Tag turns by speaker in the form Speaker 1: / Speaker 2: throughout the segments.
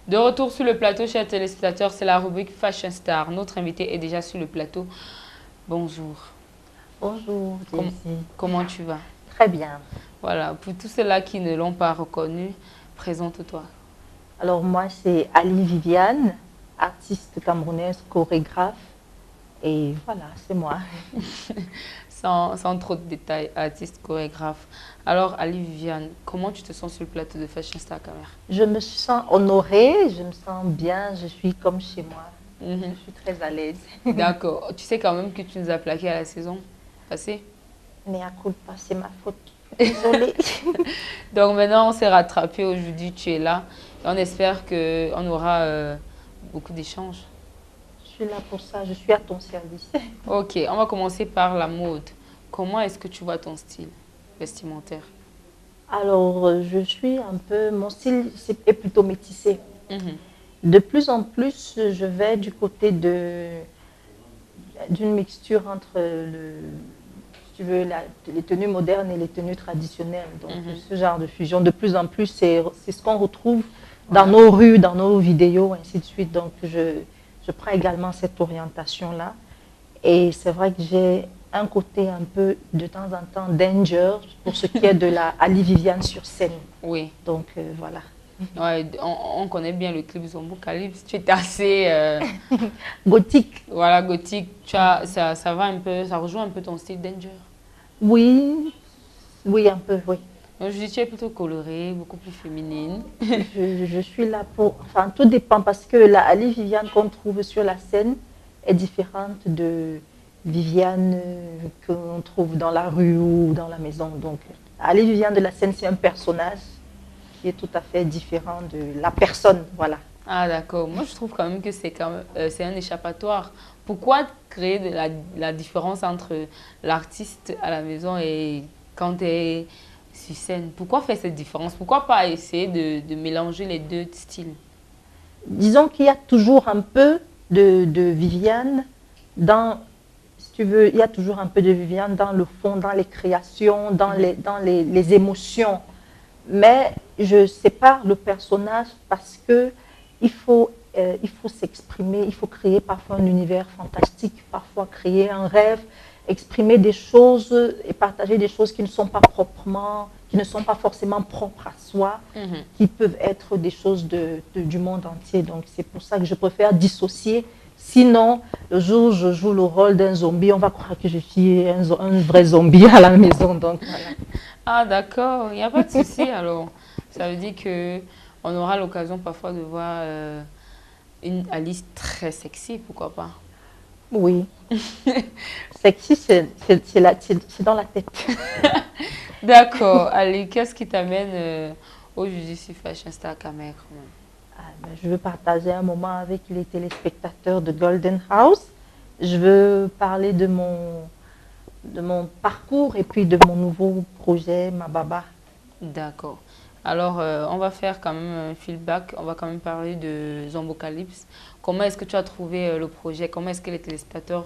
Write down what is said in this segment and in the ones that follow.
Speaker 1: De retour sur le plateau, chers téléspectateurs, c'est la rubrique Fashion Star. Notre invité est déjà sur le plateau. Bonjour.
Speaker 2: Bonjour,
Speaker 1: Com-
Speaker 2: Daisy.
Speaker 1: Comment tu vas?
Speaker 2: Très bien.
Speaker 1: Voilà, pour tous ceux-là qui ne l'ont pas reconnu, présente-toi.
Speaker 2: Alors moi, c'est Ali Viviane, artiste camerounaise, chorégraphe. Et voilà, c'est moi.
Speaker 1: Sans trop de détails, artiste, chorégraphe. Alors, Ali Viviane, comment tu te sens sur le plateau de Fashion Star Camer?
Speaker 2: Je me sens honorée, je me sens bien, je suis comme chez moi. Je
Speaker 1: Mhm.
Speaker 2: suis très à l'aise.
Speaker 1: D'accord. Tu sais quand même que tu nous as plaqué à la saison passée.
Speaker 2: Mais à culpa, c'est ma faute. Désolée.
Speaker 1: Donc maintenant, on s'est rattrapé. Aujourd'hui, tu es là. Et on espère qu'on aura beaucoup d'échanges.
Speaker 2: Je suis là pour ça, je suis à ton service.
Speaker 1: Ok, on va commencer par la mode. Comment est-ce que tu vois ton style vestimentaire?
Speaker 2: Alors, je suis un peu, mon style est plutôt métissé.
Speaker 1: Mhm.
Speaker 2: De plus en plus, je vais du côté d'une mixture entre si tu veux, les tenues modernes et les tenues traditionnelles. Donc,
Speaker 1: Mhm.
Speaker 2: ce genre de fusion, de plus en plus, c'est ce qu'on retrouve dans
Speaker 1: Ouais.
Speaker 2: nos rues, dans nos vidéos, ainsi de suite. Donc, je prends également cette orientation-là. Et c'est vrai que j'ai un côté un peu, de temps en temps, danger pour ce qui est de la Ali Viviane sur scène.
Speaker 1: Oui.
Speaker 2: Donc, voilà.
Speaker 1: Ouais, on connaît bien le clip Zombocalypse. Tu es assez
Speaker 2: Gothique,
Speaker 1: voilà, gothique. Ça va un peu, ça rejoint un peu ton style Danger.
Speaker 2: oui, oui, un peu, oui.
Speaker 1: Donc, je dis, tu es plutôt colorée, beaucoup plus féminine.
Speaker 2: Je suis là pour... Enfin, tout dépend parce que la Ali Viviane qu'on trouve sur la scène est différente de Viviane qu'on trouve dans la rue ou dans la maison. Donc, Ali Viviane de la scène, c'est un personnage qui est tout à fait différent de la personne. Voilà.
Speaker 1: Ah, d'accord. Moi, je trouve quand même que c'est un échappatoire. Pourquoi créer la différence entre l'artiste à la maison et quand tu es sur scène? Pourquoi faire cette différence? Pourquoi pas essayer de mélanger les deux styles?
Speaker 2: Disons qu'il y a toujours un peu de Viviane dans, si tu veux, il y a toujours un peu de Viviane dans le fond, dans les créations,
Speaker 1: Mhm.
Speaker 2: dans les émotions. Mais je sépare le personnage parce que il faut s'exprimer, il faut créer parfois un univers fantastique, parfois créer un rêve, exprimer des choses et partager des choses qui ne sont pas proprement, qui ne sont pas forcément propres à soi,
Speaker 1: Mhm.
Speaker 2: qui peuvent être des choses du monde entier. Donc c'est pour ça que je préfère dissocier. Sinon, le jour où je joue le rôle d'un zombie, on va croire que je suis un vrai zombie à la maison. Donc voilà.
Speaker 1: Ah, d'accord. Il n'y a pas de souci alors. Ça veut dire que on aura l'occasion parfois de voir une Alice très sexy, pourquoi pas?
Speaker 2: Oui, sexy, c'est dans la tête.
Speaker 1: D'accord. Allez, qu'est-ce qui t'amène aujourd'hui sur Fashion Star Camer quand même?
Speaker 2: Ah, ben, je veux partager un moment avec les téléspectateurs de Golden House. Je veux parler de mon parcours et puis de mon nouveau projet, Mababa.
Speaker 1: D'accord. Alors, on va faire quand même un feedback. On va quand même parler de Zombocalypse. Comment est-ce que tu as trouvé le projet? Comment est-ce que les téléspectateurs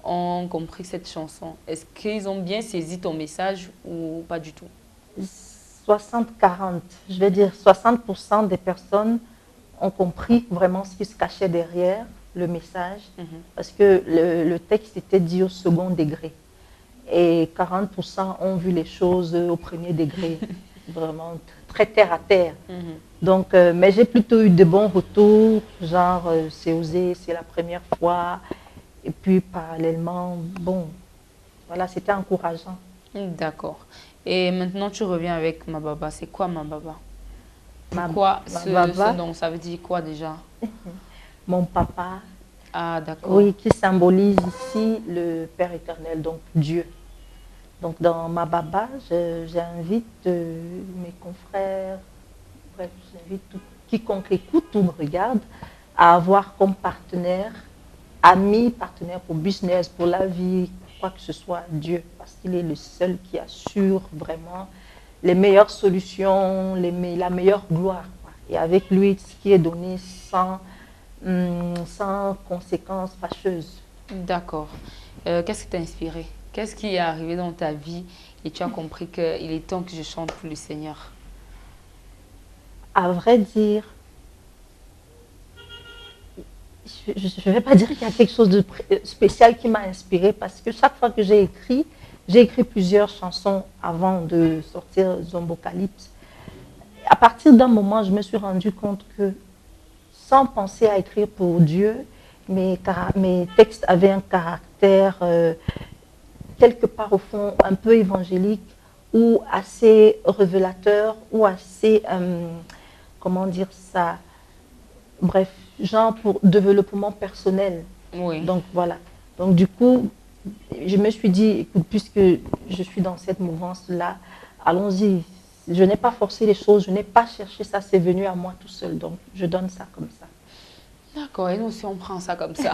Speaker 1: ont compris cette chanson? Est-ce qu'ils ont bien saisi ton message ou pas du tout?
Speaker 2: 60-40, je vais dire 60% des personnes ont compris vraiment ce qui se cachait derrière le message
Speaker 1: Mhm.
Speaker 2: parce que le texte était dit au second degré. Et 40% ont vu les choses au premier degré, vraiment très terre à terre.
Speaker 1: Mhm.
Speaker 2: Donc, mais j'ai plutôt eu de bons retours, genre c'est osé, c'est la première fois. Et puis parallèlement, bon, voilà, c'était encourageant.
Speaker 1: D'accord. Et maintenant, tu reviens avec Mababa. C'est quoi Mababa?
Speaker 2: Ma,
Speaker 1: Pourquoi
Speaker 2: ma
Speaker 1: ce
Speaker 2: baba,
Speaker 1: nom? Ça veut dire quoi déjà?
Speaker 2: mon papa,
Speaker 1: Ah, d'accord.
Speaker 2: oui, qui symbolise ici le Père éternel, donc Dieu. Donc dans ma baba, j'invite mes confrères, bref, j'invite quiconque écoute ou me regarde à avoir comme partenaire, ami, partenaire pour business, pour la vie, quoi que ce soit, Dieu, parce qu'il est le seul qui assure vraiment les meilleures solutions, la meilleure gloire, quoi. Et avec lui, ce qui est donné sans conséquences fâcheuses.
Speaker 1: D'accord. Qu'est-ce qui t'a inspiré? Qu'est-ce qui est arrivé dans ta vie et tu as compris qu'il est temps que je chante pour le Seigneur?
Speaker 2: À vrai dire, je ne vais pas dire qu'il y a quelque chose de spécial qui m'a inspirée parce que chaque fois que j'ai écrit plusieurs chansons avant de sortir Zombocalypse. À partir d'un moment, je me suis rendu compte que sans penser à écrire pour Dieu, mes textes avaient un caractère quelque part au fond un peu évangélique ou assez révélateur ou assez, comment dire ça, bref, genre pour développement personnel.
Speaker 1: Oui.
Speaker 2: Donc voilà. Donc du coup, je me suis dit, écoute, puisque je suis dans cette mouvance-là, allons-y. Je n'ai pas forcé les choses, je n'ai pas cherché ça, c'est venu à moi tout seul. Donc je donne ça comme ça.
Speaker 1: D'accord, et nous aussi on prend ça comme ça.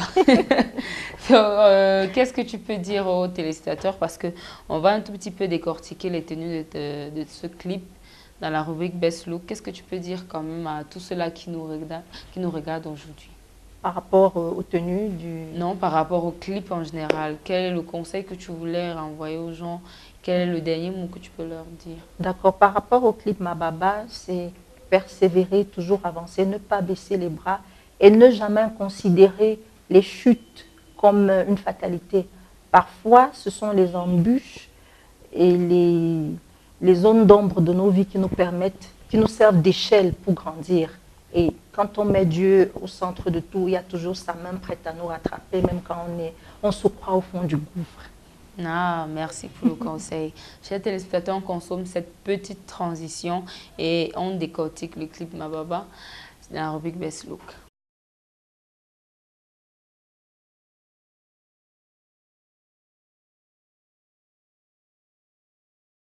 Speaker 1: Qu'est-ce que tu peux dire aux téléspectateurs? Parce qu'on va un tout petit peu décortiquer les tenues de ce clip dans la rubrique Best Look. Qu'est-ce que tu peux dire quand même à tous ceux-là qui nous regardent aujourd'hui?
Speaker 2: Par rapport aux tenues du...
Speaker 1: Non, par rapport au clip en général. Quel est le conseil que tu voulais renvoyer aux gens? Quel est le dernier mot que tu peux leur dire?
Speaker 2: D'accord, par rapport au clip Mababa, c'est persévérer, toujours avancer, ne pas baisser les bras et ne jamais considérer les chutes comme une fatalité. Parfois, ce sont les embûches et les zones d'ombre de nos vies qui nous permettent, qui nous servent d'échelle pour grandir. Et quand on met Dieu au centre de tout, il y a toujours sa main prête à nous rattraper, même quand on se croit au fond du gouffre.
Speaker 1: Ah, merci pour le conseil. Chers téléspectateurs, on consomme cette petite transition et on décortique le clip Mababa dans la rubrique Best Look.